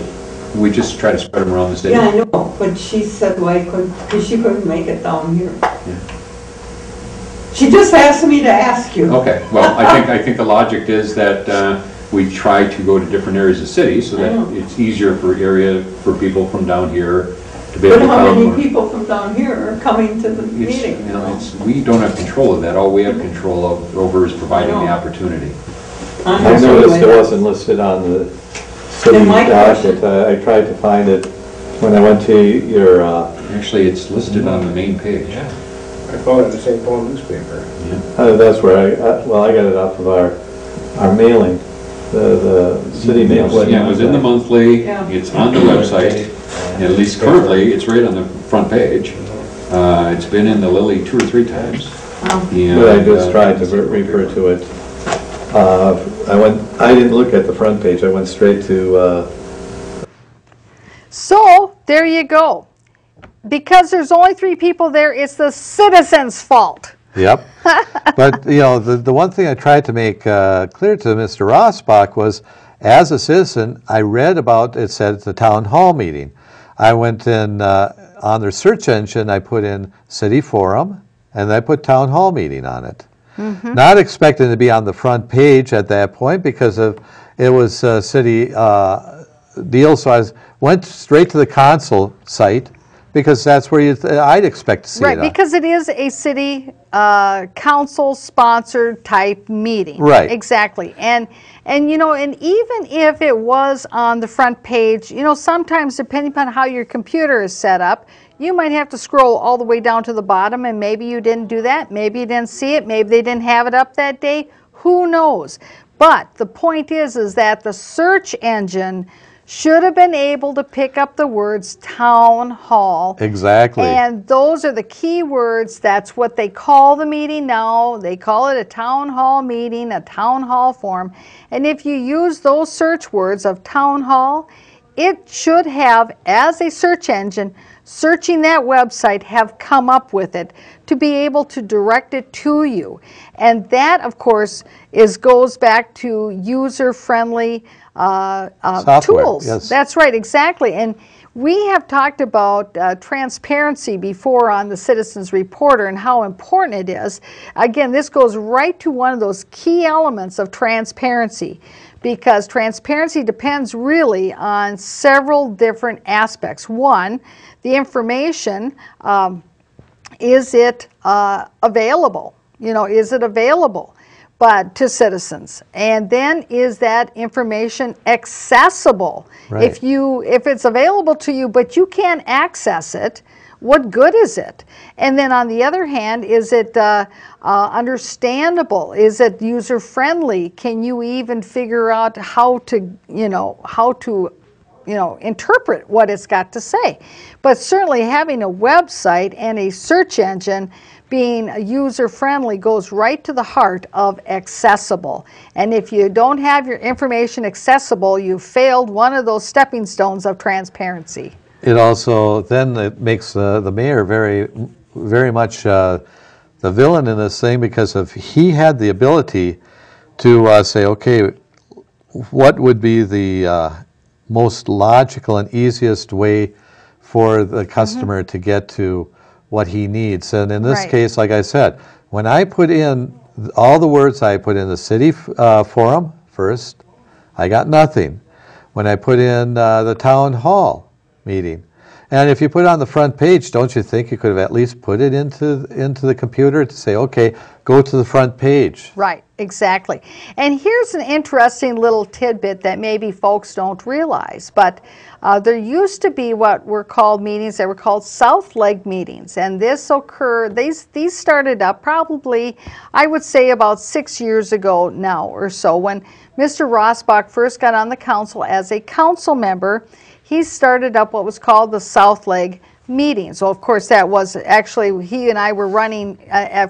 We just try to spread them around the city. Yeah, I know, but she said why couldn't, because she couldn't make it down here. Yeah. She just asked me to ask you. Okay, well, I think the logic is that we try to go to different areas of the city so that it's easier for people from down here to be able But to how come. many people from down here are coming to the meeting? You know, we don't have control of that. All we have control over is providing the opportunity. I noticed it wasn't listed on the city docket. I tried to find it when I went to your... Actually, it's listed on the main page. Yeah. I found it in the St. Paul newspaper. Yeah. That's where I got it off of our mailing, the city mail. Yeah, it was in the monthly. Yeah. It's on the website. At least currently, it's right on the front page. It's been in the Lily 2 or 3 times. But I just tried to refer to it. I didn't look at the front page. I went straight to... So, there you go. Because there's only 3 people there, it's the citizens' fault. Yep. But, you know, the one thing I tried to make clear to Mr. Rossbach was, as a citizen, I read about, it said it's a town hall meeting. I went in, on their search engine, I put in city forum, and I put town hall meeting on it. Mm-hmm. Not expecting to be on the front page at that point because it was a city deal, so went straight to the council site, because that's where I'd expect to see Right, it on. because it is a city council-sponsored type meeting. Right. Exactly. And you know, and even if it was on the front page, you know, sometimes depending upon how your computer is set up, you might have to scroll all the way down to the bottom, and maybe you didn't do that. Maybe you didn't see it. Maybe they didn't have it up that day. Who knows? But the point is that the search engine should have been able to pick up the words town hall. Exactly. And those are the key words. That's what they call the meeting now. They call it a town hall meeting, a town hall forum. And if you use those search words of town hall, it should have, as a search engine, searching that website, have come up with it to be able to direct it to you. And that, of course, goes back to user-friendly tools. Yes. That's right, exactly. And we have talked about transparency before on the Citizens Reporter and how important it is. Again, this goes right to one of those key elements of transparency, because transparency depends really on several different aspects. One, the information, is it available? You know, is it available but to citizens? And then, is that information accessible? Right. If it's available to you but you can't access it, what good is it? And then on the other hand, is it understandable? Is it user-friendly? Can you even figure out how to interpret what it's got to say? But certainly having a website and a search engine being user-friendly goes right to the heart of accessible. And if you don't have your information accessible, you've failed one of those stepping stones of transparency. It also then it makes the mayor very, very much the villain in this thing, because if he had the ability to say, okay, what would be the most logical and easiest way for the customer to get to what he needs. And in this Right. case, like I said, when I put in all the words I put in the city forum first, I got nothing. When I put in the town hall meeting, and if you put it on the front page, don't you think you could have at least put it into the computer to say, okay, go to the front page? Right, exactly. And here's an interesting little tidbit that maybe folks don't realize, but there used to be what were called meetings that were called South Leg meetings, and these started up probably, I would say, about 6 years ago now or so, when Mr. Rossbach first got on the council as a council member. He started up what was called the South Leg meeting. So of course that was actually, he and I were running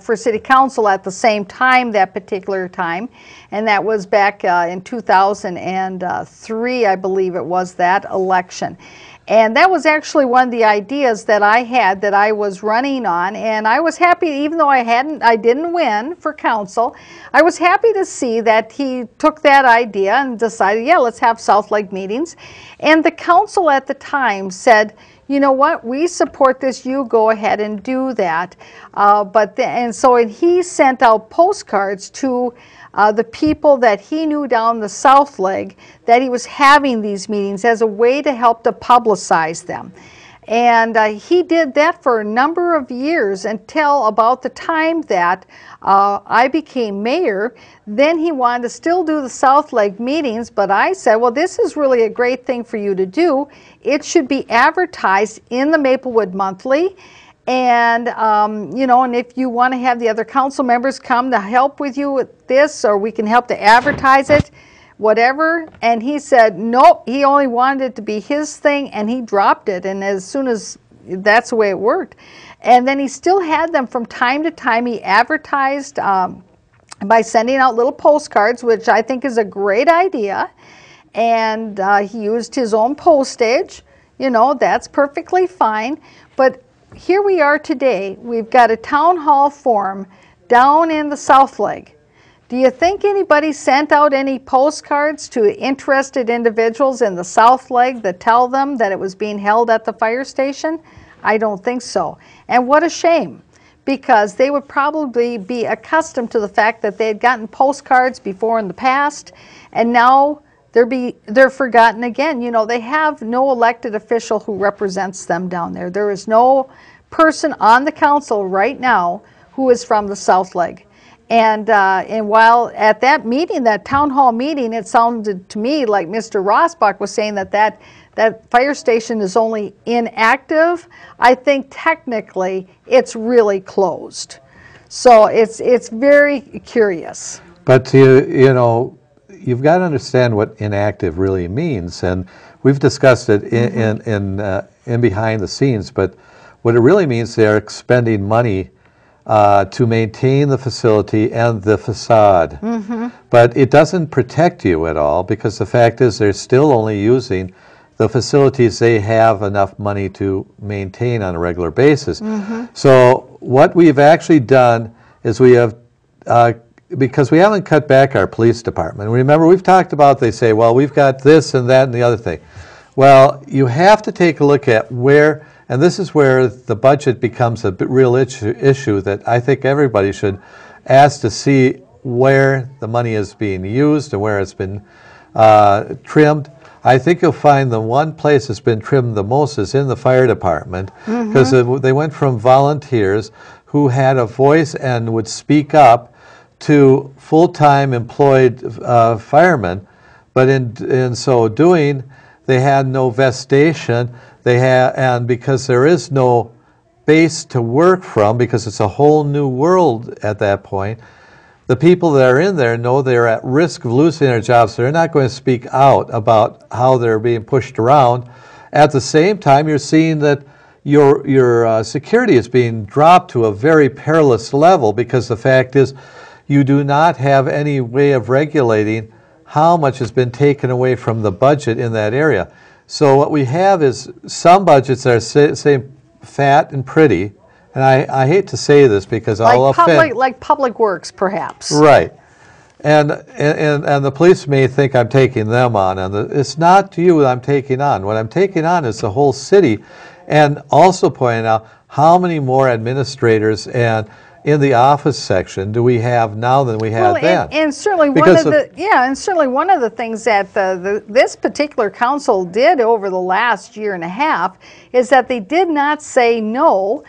for city council at the same time, that particular time, and that was back in 2003, I believe it was, that election. And that was actually one of the ideas that I had, that I was running on, and I was happy, even though I didn't win for council, I was happy to see that he took that idea and decided, yeah, let's have South Leg meetings. And the council at the time said, you know what, we support this, you go ahead and do that. So he sent out postcards to the people that he knew down the South Leg that he was having these meetings as a way to help to publicize them. And he did that for a number of years until about the time that I became mayor. Then he wanted to still do the South Leg meetings, but I said, well, this is really a great thing for you to do. It should be advertised in the Maplewood Monthly. And, and if you want to have the other council members come to help with you with this, or we can help to advertise it, whatever. And he said, nope, he only wanted it to be his thing, and he dropped it. And as soon as, that's the way it worked. And then he still had them from time to time. He advertised by sending out little postcards, which I think is a great idea. And he used his own postage. That's perfectly fine. But here we are today. We've got a town hall forum down in the South Leg. Do you think anybody sent out any postcards to interested individuals in the South Leg that tell them that it was being held at the fire station? I don't think so. And what a shame, because they would probably be accustomed to the fact that they had gotten postcards before in the past, and now they're forgotten again. You know, they have no elected official who represents them down there. There is no person on the council right now who is from the South Leg. And while at that meeting, that town hall meeting, it sounded to me like Mr. Rosbach was saying that fire station is only inactive. I think technically it's really closed. So it's very curious. But you know, you've got to understand what inactive really means, and we've discussed it in behind the scenes. But what it really means, they're expending money to maintain the facility and the facade. But it doesn't protect you at all, because the fact is they're still only using the facilities they have enough money to maintain on a regular basis. So what we've actually done is we have, because we haven't cut back our police department. Remember, we've talked about, they say, well, we've got this and that and the other thing. Well, you have to take a look at where, and this is where the budget becomes a real issue that I think everybody should ask to see where the money is being used and where it's been trimmed. I think you'll find the one place that's been trimmed the most is in the fire department, because they went from volunteers who had a voice and would speak up to full-time employed firemen, but in so doing, they had no vestation. And because there is no base to work from, because it's a whole new world at that point, the people that are in there know they're at risk of losing their jobs, so they're not going to speak out about how they're being pushed around. At the same time, you're seeing that your security is being dropped to a very perilous level, because the fact is you do not have any way of regulating how much has been taken away from the budget in that area. So what we have is some budgets that are say fat and pretty, and I hate to say this because I'll offend. Like Public Works, perhaps. Right. And the police may think I'm taking them on, and it's not you that I'm taking on. What I'm taking on is the whole city, and also pointing out how many more administrators and in the office section do we have now than we had then. And certainly one of the things that this particular council did over the last year and a half is that they did not say no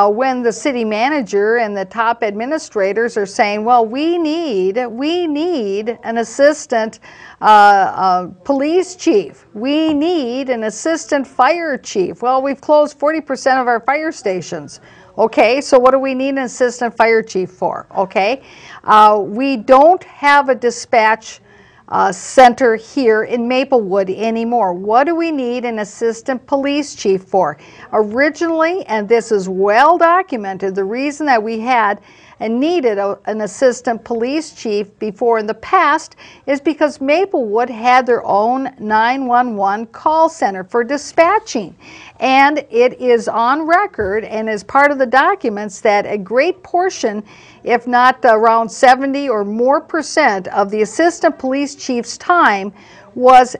when the city manager and the top administrators are saying, well, we need an assistant police chief. We need an assistant fire chief. Well, we've closed 40% of our fire stations. Okay, so what do we need an assistant fire chief for? Okay, we don't have a dispatch center here in Maplewood anymore. What do we need an assistant police chief for? Originally, and this is well documented, the reason that we had and needed an assistant police chief before in the past is because Maplewood had their own 911 call center for dispatching. And it is on record and is part of the documents that a great portion, if not around 70 or more % of the assistant police chief's time was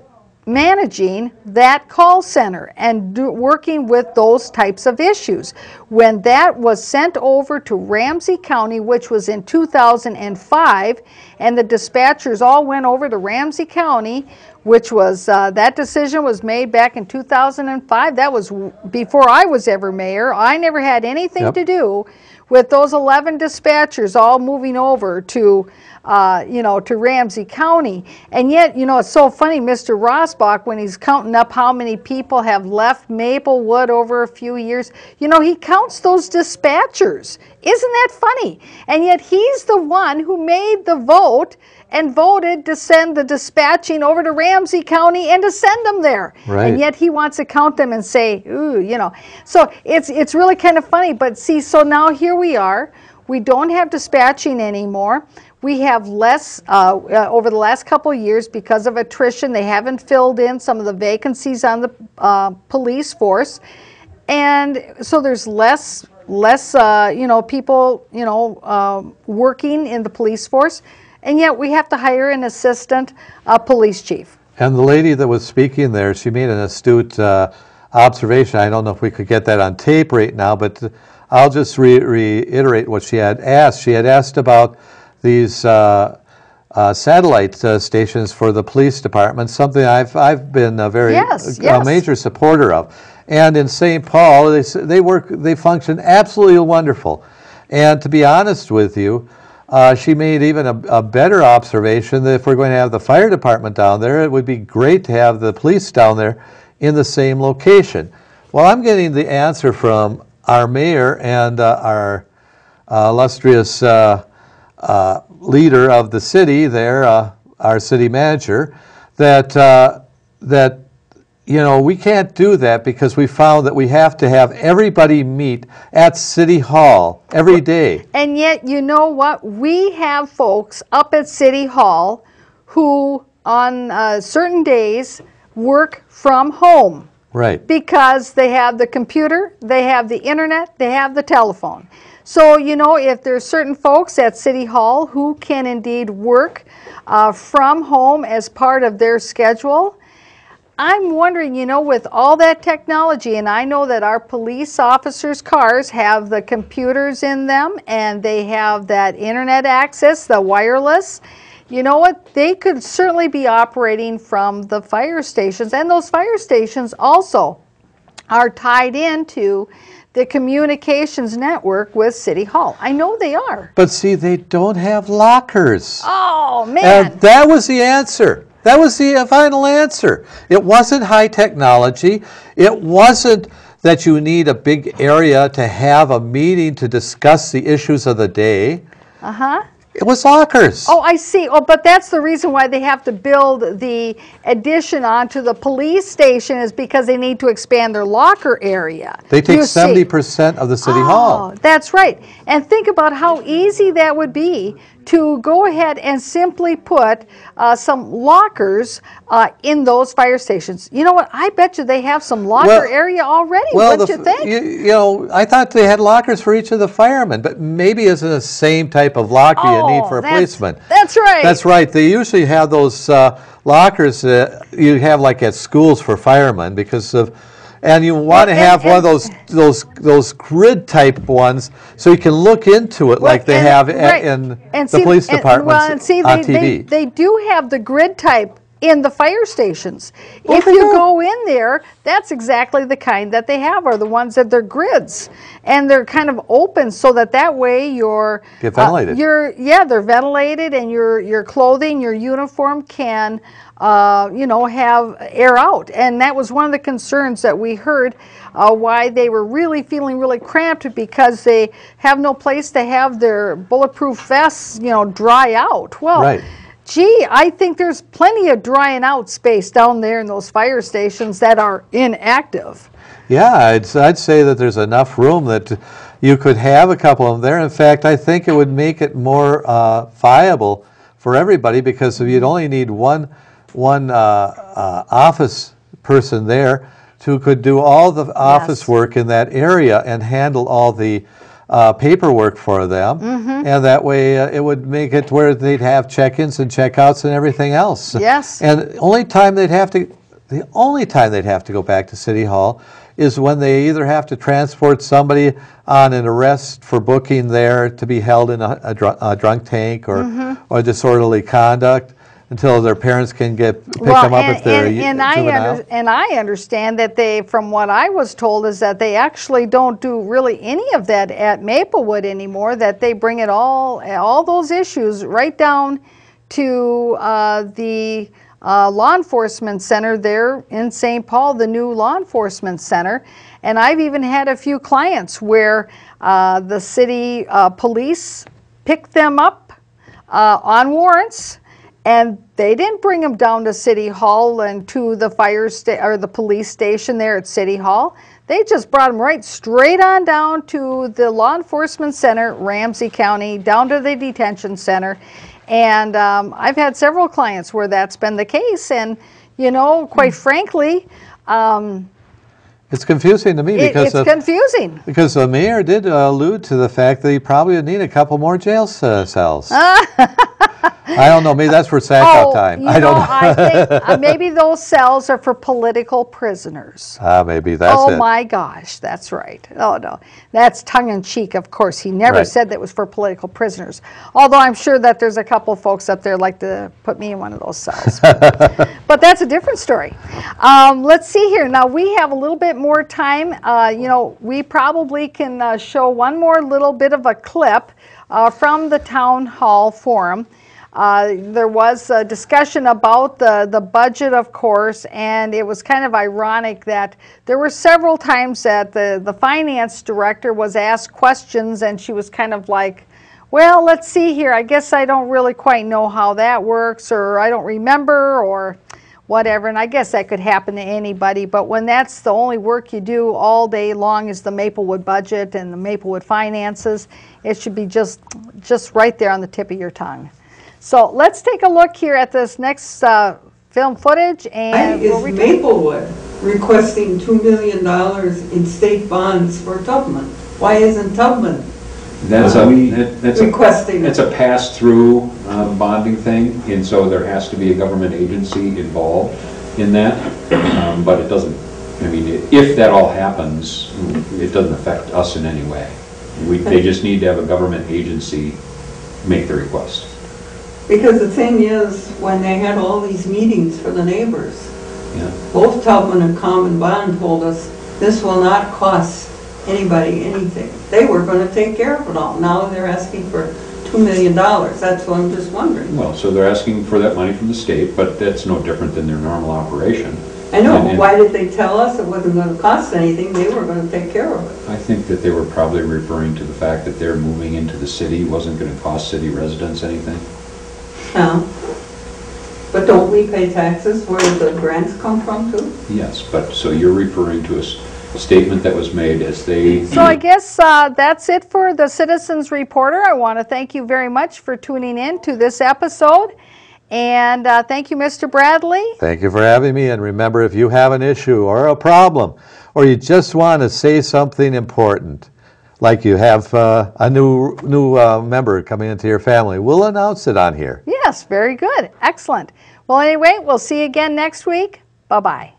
managing that call center and working with those types of issues. When that was sent over to Ramsey County, which was in 2005, and the dispatchers all went over to Ramsey County, which was, that decision was made back in 2005. That was before I was ever mayor. I never had anything to do with those 11 dispatchers all moving over to to Ramsey County. And yet, it's so funny, Mr. Rosbach, when he's counting up how many people have left Maplewood over a few years, he counts those dispatchers. Isn't that funny? And yet he's the one who made the vote and voted to send the dispatching over to Ramsey County and to send them there. Right. And yet he wants to count them and say, ooh, So it's really kind of funny. But see, so now here we are. We don't have dispatching anymore. We have less, over the last couple of years, because of attrition, they haven't filled in some of the vacancies on the police force. And so there's less people, working in the police force. And yet we have to hire an assistant police chief. And the lady that was speaking there, she made an astute observation. I don't know if we could get that on tape right now, but I'll just reiterate what she had asked. She had asked about these satellite stations for the police department, something I've been a major supporter of. And in St. Paul, they function absolutely wonderful. And to be honest with you, she made even a better observation that if we're going to have the fire department down there, it would be great to have the police down there in the same location. Well, I'm getting the answer from our mayor and our illustrious leader of the city there, our city manager, that we can't do that because we found that we have to have everybody meet at City Hall every day. And yet, you know what? We have folks up at City Hall who on certain days work from home. Right. Because they have the computer, they have the internet, they have the telephone. So, if there's certain folks at City Hall who can indeed work from home as part of their schedule, I'm wondering, with all that technology, and I know that our police officers' cars have the computers in them and they have that internet access, the wireless, you know what? They could certainly be operating from the fire stations, and those fire stations also are tied into the communications network with City Hall. I know they are. But see, they don't have lockers. Oh, man. And that was the answer. That was the final answer. It wasn't high technology. It wasn't that you need a big area to have a meeting to discuss the issues of the day. Uh-huh. It was lockers. Oh, I see. Oh, but that's the reason why they have to build the addition onto the police station is because they need to expand their locker area. They take 70% of the City Hall. Oh, that's right. And think about how easy that would be to go ahead and simply put some lockers in those fire stations. You know what? I bet you they have some locker area already, wouldn't you think? I thought they had lockers for each of the firemen, but maybe it's the same type of locker you need for a policeman. That's right. That's right. They usually have those lockers that you have like at schools for firemen because of. And you want to have one of those grid type ones so you can look into it like they have in the police departments on TV. They do have the grid type in the fire stations. If you go in there, that's exactly the kind that they have, are the ones that they're grids. And they're kind of open so that way you're... Get ventilated. They're ventilated and your clothing, your uniform can... have air out. And that was one of the concerns that we heard why they were really feeling really cramped because they have no place to have their bulletproof vests, dry out. Well, gee, I think there's plenty of drying out space down there in those fire stations that are inactive. Yeah, I'd say that there's enough room that you could have a couple of them there. In fact, I think it would make it more viable for everybody because if you'd only need one office person there who could do all the office work in that area and handle all the paperwork for them, and that way it would make it where they'd have check-ins and check-outs and everything else. Yes. And the only time they'd have to go back to City Hall is when they either have to transport somebody on an arrest for booking there to be held in a drunk tank or disorderly conduct, until their parents can pick them up if they're juvenile. And I understand that from what I was told, is that they actually don't do really any of that at Maplewood anymore, that they bring it all those issues right down to the law enforcement center there in St. Paul, the new law enforcement center. And I've even had a few clients where the city police picked them up on warrants, and they didn't bring them down to City Hall and to the or the police station there at City Hall. They just brought them right straight on down to the law enforcement center, Ramsey County, down to the detention center. And I've had several clients where that's been the case. And, quite frankly, it's confusing to me because the mayor did allude to the fact that he probably would need a couple more jail cells. I don't know, maybe that's for SACO time. I don't know. I think maybe those cells are for political prisoners. Maybe that's it. Oh my gosh, that's right. Oh no, that's tongue-in-cheek, of course. He never Right. said that was for political prisoners. Although I'm sure that there's a couple folks up there like to put me in one of those cells. But that's a different story. Let's see here. Now we have a little bit more time. You know, we probably can show one more little bit of a clip from the town hall forum. There was a discussion about the budget, of course, and it was kind of ironic that there were several times that the finance director was asked questions and she was kind of like, well, let's see here, I guess I don't really quite know how that works, or I don't remember, or whatever. And I guess that could happen to anybody, but when that's the only work you do all day long is the Maplewood budget and the Maplewood finances, it should be just right there on the tip of your tongue. So let's take a look here at this next film footage. And Why is Maplewood requesting $2 million in state bonds for Tubman? Why isn't Tubman requesting It's a pass-through bonding thing, and so there has to be a government agency involved in that. But it doesn't, I mean, if that all happens, it doesn't affect us in any way. They just need to have a government agency make the request. Because the thing is, when they had all these meetings for the neighbors, Yeah. both Tubman and Common Bond told us this will not cost anybody anything. They were going to take care of it all. Now they're asking for $2 million. That's what I'm just wondering. Well, so they're asking for that money from the state, but that's no different than their normal operation. I know, but why did they tell us it wasn't going to cost anything? They were going to take care of it. I think that they were probably referring to the fact that they're moving into the city wasn't going to cost city residents anything. But don't we pay taxes where the grants come from too? Yes, but so you're referring to a statement that was made as they... So I guess that's it for the Citizens Reporter. I want to thank you very much for tuning in to this episode. And thank you, Mr. Bradley. Thank you for having me. And remember, if you have an issue or a problem, or you just want to say something important, like you have a new member coming into your family, we'll announce it on here. Yes, very good. Excellent. Well, anyway, we'll see you again next week. Bye-bye.